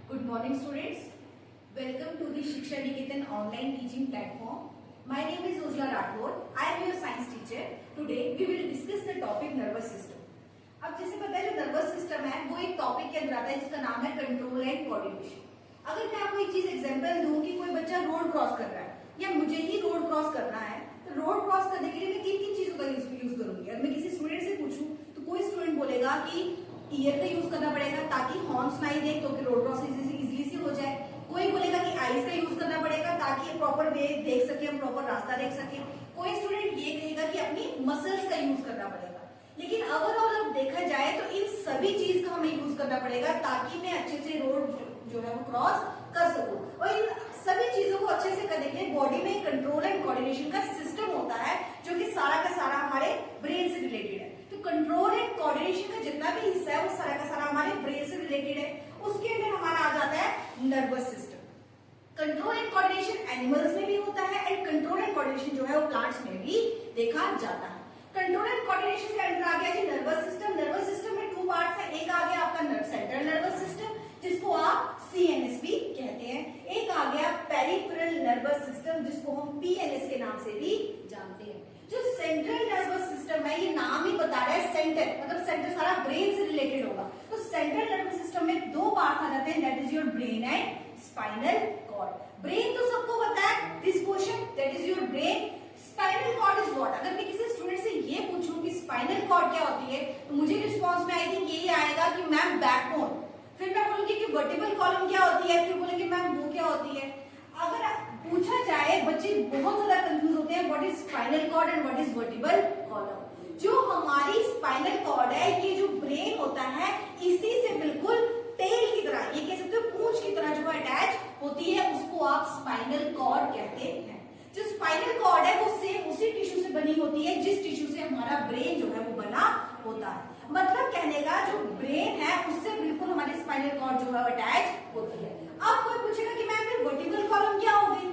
Good morning, students. Welcome to the Shiksha Niketan online teaching platform. My name is Ujla Rathod. I am your science teacher. Today we will discuss the topic nervous system. अब जैसे पता है जो nervous system है वो एक topic के अंदर आता है जिसका नाम है कंट्रोल एंड कोऑर्डिनेशन. अगर मैं आपको एक चीज एग्जांपल दूं कि कोई बच्चा रोड क्रॉस कर रहा है या मुझे ही रोड क्रॉस करना है, तो रोड क्रॉस करने के लिए मैं किन किन चीजों का यूज करूंगी. अगर मैं किसी स्टूडेंट से पूछूं तो कोई स्टूडेंट बोलेगा कि ईयर का यूज करना पड़ेगा ताकि हॉर्न सुनाई दे तो कि रोड क्रॉस इजीली से हो जाए. कोई बोलेगा कि आईज का यूज करना पड़ेगा ताकि प्रॉपर वे देख सके, हम प्रॉपर रास्ता देख सके. कोई स्टूडेंट ये कहेगा कि अपनी मसल्स का यूज करना पड़ेगा. लेकिन ओवरऑल अब देखा जाए तो इन सभी चीज का हमें यूज करना पड़ेगा ताकि मैं अच्छे से रोड जो है वो क्रॉस कर सकूं. और इन सभी चीजों को अच्छे से करने के लिए बॉडी में कंट्रोल एंड कोऑर्डिनेशन का सिस्टम होता है जो कि सारा का सारा हमारे ब्रेन से रिलेटेड है. तो कंट्रोल एंड कोऑर्डिनेशन का जितना भी हिस्सा है वो सारा का सारा हमारे ब्रेन से रिलेटेड है. उसके अंदर हमारा आ जाता है nervous system. Control and coordination animals में भी होता है एंड कंट्रोल एंड कोऑर्डिनेशन जो है वो प्लांट्स में भी देखा जाता है. कंट्रोल एंड कोऑर्डिनेशन के अंदर आ गया जी नर्वस सिस्टम. नर्वस सिस्टम में टू पार्ट्स है. एक आ गया आपका सेंट्रल नर्वस सिस्टम जिसको आप CNS भी कहते हैं. एक आ गया पेरिफेरल नर्वस सिस्टम जिसको हम PNS के नाम से भी जानते हैं. जो सेंट्रल नर्वस सिस्टम है ये नाम ही बता रहा है सेंटर, मतलब सेंटर सारा ब्रेन से रिलेटेड होगा. तो सेंट्रल नर्वस सिस्टम में दो पार्ट आ जाते हैं, that is your brain and spinal cord. Brain तो सबको पता है, this portion that is your brain. Spinal cord is what. अगर मैं किसी स्टूडेंट से ये पूछूं कि स्पाइनल कॉर्ड क्या होती है तो मुझे रिस्पांस में आई थिंक यही आएगा कि मैम बैकबोन. फिर मैं बोलूंगी कि वर्टिबल कॉलम क्या होती है, फिर बोलेंगे मैम वो क्या होती है. अगर पूछा जाए बच्चे बहुत ज्यादा कंफ्यूज होते हैं what is spinal cord and what is vertebral column. जो हमारी स्पाइनल कॉर्ड है ये जो ब्रेन होता है इसी से बिल्कुल टेल की तरह, ये कह सकते हो पूंछ की तरह जो अटैच होती है उसको आप स्पाइनल कॉर्ड कहते हैं. जो स्पाइनल कॉर्ड है वो सेम उसी टिश्यू से बनी होती है जिस टिश्यू से हमारा ब्रेन जो है वो बना होता है. मतलब कहने का जो ब्रेन है उससे बिल्कुल हमारी स्पाइनल कॉर्ड जो है अटैच होती है. अब कोई पूछेगा कि मैम फिर वर्टिकल कॉलम क्या हो गई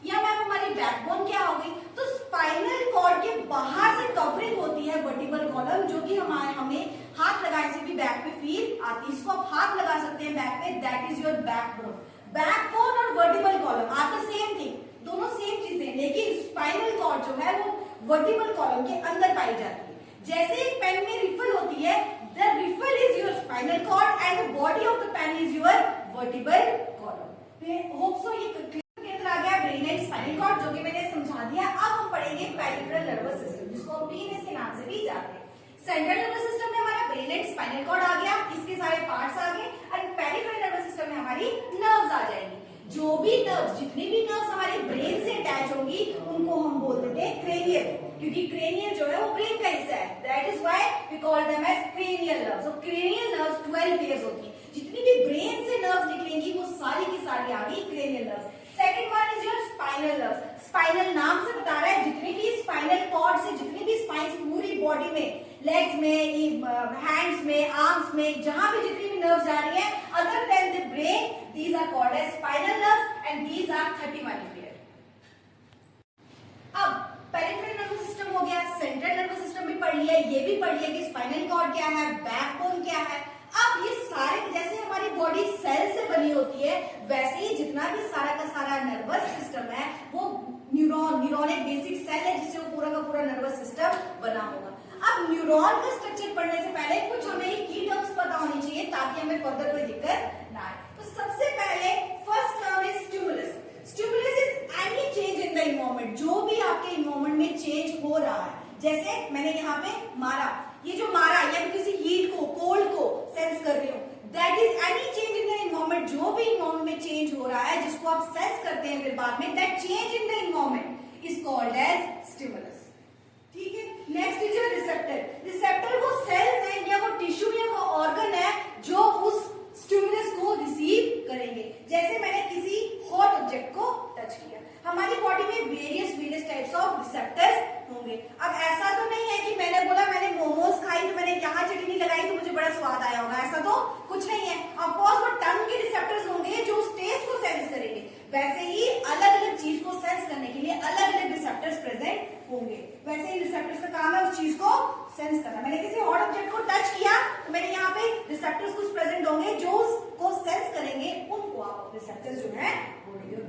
या मैम हमारी बैकबोन क्या हो गई. तो स्पाइनल कॉर्ड के बाहर से कवरिंग होती है वर्टिकल कॉलम जो कि हमें हाथ लगाने से भी बैक पे फील आती है. इसको आप हाथ लगा सकते हैं बैक पे, that is your backbone. Backbone और vertical column are the same thing, दोनों सेम चीजें, लेकिन स्पाइनल कॉर्ड जो है वो वर्टिकल कॉलम के अंदर पाई जाती है. जैसे एक पेन में रिफिल होती है, the refill is your spinal cord and the body of the pen is your vertebral column. Hope so ये क्लियर के अंदर आ गया ब्रेन एंड स्पाइनल कॉर्ड जो कि मैंने समझा दिया. अब हम पढ़ेंगे पेरिफेरल नर्वस सिस्टम जिसको हम PNS के नाम से भी जानते हैं. सेंट्रल नर्वस सिस्टम में हमारा ब्रेन एंड स्पाइनल कॉर्ड आ गया, इसके सारे पार्ट्स आ गए. और पेरिफेरल नर्वस सिस्टम में हमारी नर्व्स आ जाएंगी. जो भी नर्व्स, जितनी भी नर्व्स हमारे ब्रेन से अटैच होंगी उनको हम बोल देते हैं क्रेनियल, क्योंकि क्रेनियल जो है वो ब्रेन का हिस्सा है. That is why we call them as cranial nerves. So cranial nerves 12 pairs होती है. जितनी भी ब्रेन से नर्व्स निकलेंगी वो सारी की सारी आ गई cranial nerves. Second one is your spinal nerves. Spinal नाम से बता रहा है जितनी भी स्पाइनल कॉर्ड से जितनी भी स्पाइंस पूरी बॉडी में, लेग्स में, हैंड्स में, आर्म्स में, जहां भी जितनी भी नर्व्स जा रही है other than the brain, these are called as spinal nerves and these are 31 pairs. अब पेरिफेरल नर्वस सिस्टम हो गया, सेंट्रल नर्वस सिस्टम भी पढ़ लिया, ये भी पढ़ लिया कि स्पाइनल कॉर्ड क्या है, बैकबोन क्या है. अब ये सारे जैसे हमारी बॉडी सेल से बनी होती है वैसे ही जितना भी सारा का सारा नर्वस सिस्टम है वो न्यूरॉन एक बेसिक सेल है जिससे वो पूरा का पूरा नर्वस सिस्टम बना होगा. अब न्यूरॉन का स्ट्रक्चर पढ़ने से पहले कुछ हमें की टर्म्स पता होनी चाहिए ताकि हमें फर्दर कोई दिक्कत ना आए. तो सबसे पहले first term is stimulus. Stimulus is any change in the environment, जो भी आपके इन्वायरमेंट में चेंज हो रहा है. जैसे मैंने यहाँ पे मारा, ये जो मारा या किसी हीट को, कोल्ड को सेंस कर रही हूँ, that is any change in the environment. जो भी इन्वायरमेंट में चेंज हो रहा है जिसको आप सेंस करते हैं फिर बाद में, that change in the environment is called as stimulus. ठीक है. Next is your receptor. Receptor वो सेल्स है या वो टिश्यू या वो ऑर्गन है जो उस स्टिमुलस को रिसीव करेंगे. जैसे मैंने किसी हॉट ऑब्जेक्ट को टच किया, हमारी बॉडी में वेरियस टाइप्स ऑफ रिसेप्टर्स होंगे. अब ऐसा तो नहीं है कि मैंने बोला मैंने मोमोज खाई तो मैंने यहाँ चटनी लगाई तो मुझे बड़ा स्वाद आया होगा, ऐसा तो कुछ नहीं है. ऑफ कोर्स वो टंग के रिसेप्टर्स होंगे जो उस टेस्ट को सेंस करेंगे. वैसे ही अलग अलग चीज को सेंस करने के लिए अलग अलग रिसेप्टर्स प्रेजेंट होंगे. वैसे ही रिसेप्टर्स का काम है उस चीज को सेंस करना. मैंने किसी हॉट ऑब्जेक्ट को टच किया तो मैंने यहाँ पे रिसेप्टर्स कुछ प्रेजेंट होंगे जो उसको सेंस करेंगे, उनको रिसेप्टर्स जो है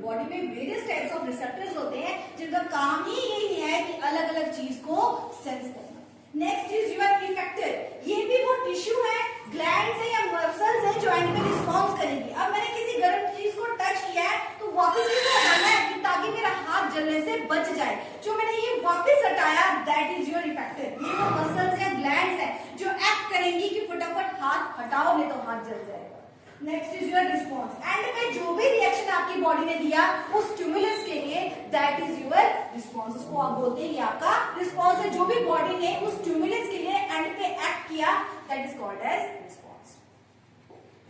बॉडी में वेरियस टाइप्स ऑफ रिसेप्टर्स होते हैं जिनका काम ही यही है कि अलग अलग चीज को सेंस करना। नेक्स्ट इज योर इफेक्टर, ये भी वो टिश्यू है, ग्लैंड्स है या मसल्स है जो एंड में रिस्पॉन्स करेंगी। अब मैंने किसी गर्म चीज को टच किया है तो वापस इसको हटाना है ताकि मेरा हाथ जलने से बच जाए। जो मैंने ये वापस हटाया दैट इज योर इफेक्टर। ये वो मसल्स या ग्लैंड्स है जो एक्ट करेंगी कि फटाफट हाथ हटाओ नहीं तो हाथ जल जाएगा। Next is your response, and में जो भी रिएक्शन आपकी बॉडी ने दिया उस स्टिमुलस के लिए दैट इज योर रिस्पॉन्स। उसको आप बोलते हैं ये आपका रिस्पॉन्स है। जो भी बॉडी ने उस स्टिमुलस के लिए एंड पे एक्ट किया that is called as response.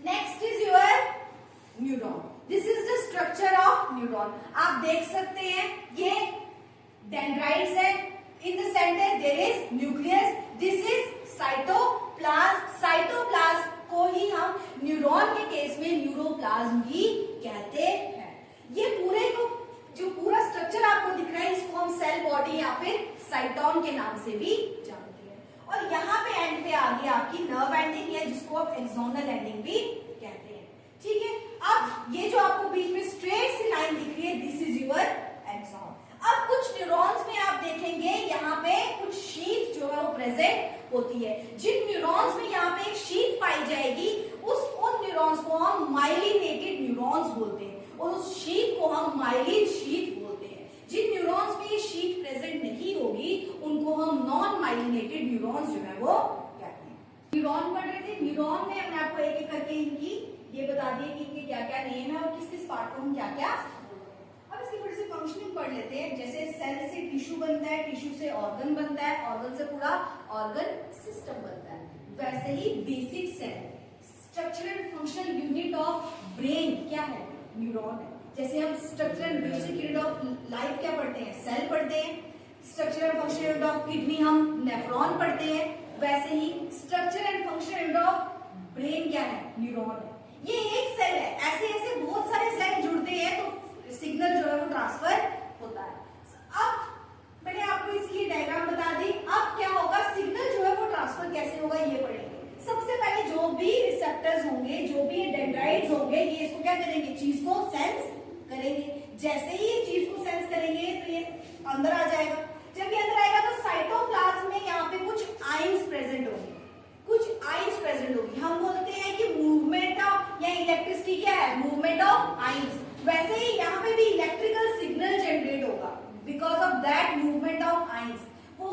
Next is your neuron. This is the structure of neuron. आप देख सकते हैं ये डेंड्राइट्स है, in the center there is nucleus, this is cytoplasm. Cytoplasm को ही हम न्यूरॉन के केस में न्यूरोप्लाज्म भी कहते हैं। ये पूरे को जो पूरा स्ट्रक्चर आपको दिख रहा है इसको हम सेल बॉडी या फिर साइटोन के नाम से भी जानते हैं। और यहाँ पे एंड पे आ गई आपकी नर्व एंडिंग है जिसको आप एक्सोनल एंडिंग भी कहते हैं। ठीक है, अब ये जो आपको बीच में स्ट्रेट सी लाइन दिख रही है दिस इज योर एक्सॉन। अब कुछ न्यूरॉन्स में आप देखेंगे यहाँ पे कुछ शीथ जो है वो प्रेजेंट होती है। जिन न्यूरॉन्स में यहाँ पे एक शीथ पाई जाएगी उन न्यूरॉन्स को हम माइलिनेटेड न्यूरॉन्स बोलते हैं और उस शीथ को हम माइलिन शीथ बोलते हैं। जिन न्यूरॉन्स में ये शीथ प्रेजेंट नहीं होगी उनको हम नॉन माइलिनेटेड न्यूरॉन्स जो है वो कहते हैं। न्यूरॉन पढ़ रहे थे, न्यूरॉन में हमने आपको एक एक करके इनकी ये बता दिए कि इनके क्या क्या नेम है और किस किस पार्ट को हम क्या क्या। अब इसकी थोड़ी सी फंक्शनिंग पढ़ लेते हैं। जैसे सेल से टिश्यू बनता है, टिश्यू से ऑर्गन बनता है, ऑर्गन से पूरा ऑर्गन सिस्टम बनता है, वैसे ही basic cell structural functional unit of brain क्या है, न्यूरॉन है। जैसे हम structural basic unit of life क्या पढ़ते हैं, सेल पढ़ते हैं। Structural functional unit of kidney हम नेफ्रॉन पढ़ते हैं, वैसे ही structure and functional unit of brain क्या है, न्यूरॉन है। ये एक सेल है, ऐसे ऐसे बहुत सारे सेल जुड़ते हैं तो सिग्नल जो है वो ट्रांसफर होता है। अब मैंने आपको इसकी डायग्राम बता दी। अब क्या होगा, सिग्नल जो है वो ट्रांसफर कैसे होगा ये पढ़ेंगे। सबसे पहले जो भी रिसेप्टर्स होंगे, जो भी डेंड्राइट्स होंगे, ये इसको क्या करेंगे, चीज को सेंस करेंगे। जैसे ही ये चीज को सेंस करेंगे तो ये अंदर आ जाएगा। जब ये अंदर आएगा तो साइटोप्लाज्म में यहाँ पे कुछ आयंस प्रेजेंट होंगे, कुछ आयंस प्रेजेंट होगी। हम बोलते हैं कि मूवमेंट ऑफ या इलेक्ट्रिसिटी क्या है, मूवमेंट ऑफ आयंस। वैसे ही यहाँ पे भी इलेक्ट्रिकल सिग्नल जनरेट होगा because of that movement of ions. वो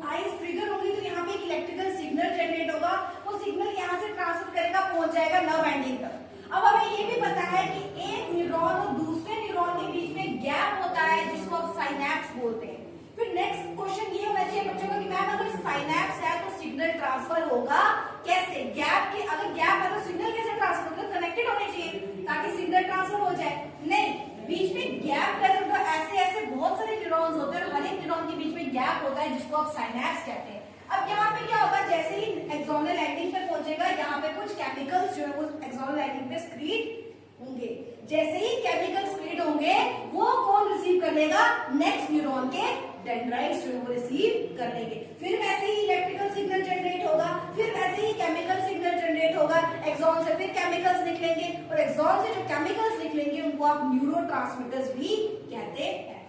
आयंस ट्रिगर होगी तो यहाँ पे एक इलेक्ट्रिकल सिग्नल जनरेट होगा। वो सिग्नल यहाँ से ट्रांसफर करेगा, पहुंच जाएगा नर्व एंडिंग तक। अब हमें ये भी पता है कि एक न्यूरॉन और दूसरे न्यूरॉन के बीच में गैप होता है जिसको आप साइनैप्स बोलते हैं। फिर नेक्स्ट क्वेश्चन ये होना चाहिए बच्चों का कि मैम अगर साइनैप्स है तो सिग्नल ट्रांसफर होगा कैसे? गैप के अगर गैप है तो सिग्नल कैसे ट्रांसफर होगा? कनेक्टेड होने चाहिए ताकि सिग्नल ट्रांसफर हो जाए। नहीं, बीच में गैप प्रेजेंट हो, ऐसे ऐसे बहुत सारे न्यूरॉन्स होते हैं और हर एक न्यूरॉन के बीच में गैप होता है जिसको आप साइनैप्स कहते हैं। अब यहाँ पे क्या होगा, जैसे ही एक्सोनल एंडिंग पे पहुंचेगा यहाँ पे कुछ केमिकल्स जो है वो एक्सोनल एंडिंग पे स्क्रीट होंगे। जैसे ही केमिकल स्क्रीट होंगे वो कौन रिसीव कर लेगा, नेक्स्ट न्यूरॉन के डेंड्राइट्स जो है वो रिसीव कर लेंगे। फिर वैसे ही इलेक्ट्रिकल सिग्नल जनरेट होगा, फिर वैसे ही केमिकल सिग्नल जनरेट होगा। एक्सॉन से फिर केमिकल्स निकलेंगे और एक्सॉन से जो केमिकल्स निकलेंगे उनको आप न्यूरोट्रांसमीटर्स भी कहते हैं।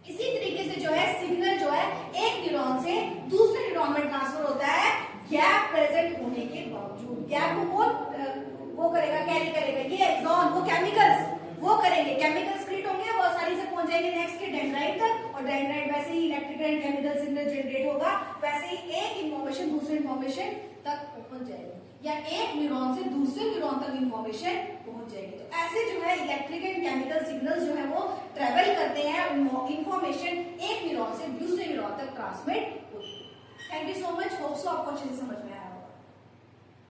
इसी तरीके से जो है सिग्नल जो है एक न्यूरॉन से दूसरे न्यूरॉन में ट्रांसफर होता है गैप प्रेजेंट होने के बावजूद। गैप को कौन वो करेगा, कैरी करेगा, ये एक्सॉन, वो केमिकल्स वो करेंगे। केमिकल स्क्रीट होंगे, वो आसानी से पहुंच जाएंगे नेक्स्ट के डेंड्राइट तक और डेंड्राइट वैसे ही electrical and chemical signal generate होगा, वैसे ही एक इंफॉर्मेशन दूसरे इंफॉर्मेशन तक पहुंच जाएगी या एक न्यूरॉन से दूसरे न्यूरॉन तक इंफॉर्मेशन पहुंच जाएगी। तो ऐसे जो है इलेक्ट्रिकल एंड केमिकल सिग्नल्स जो है वो ट्रेवल करते हैं और इंफॉर्मेशन एक न्यूरॉन से दूसरे न्यूरॉन तक ट्रांसमिट होती है। Thank you so much, hope so आपको अच्छे से समझ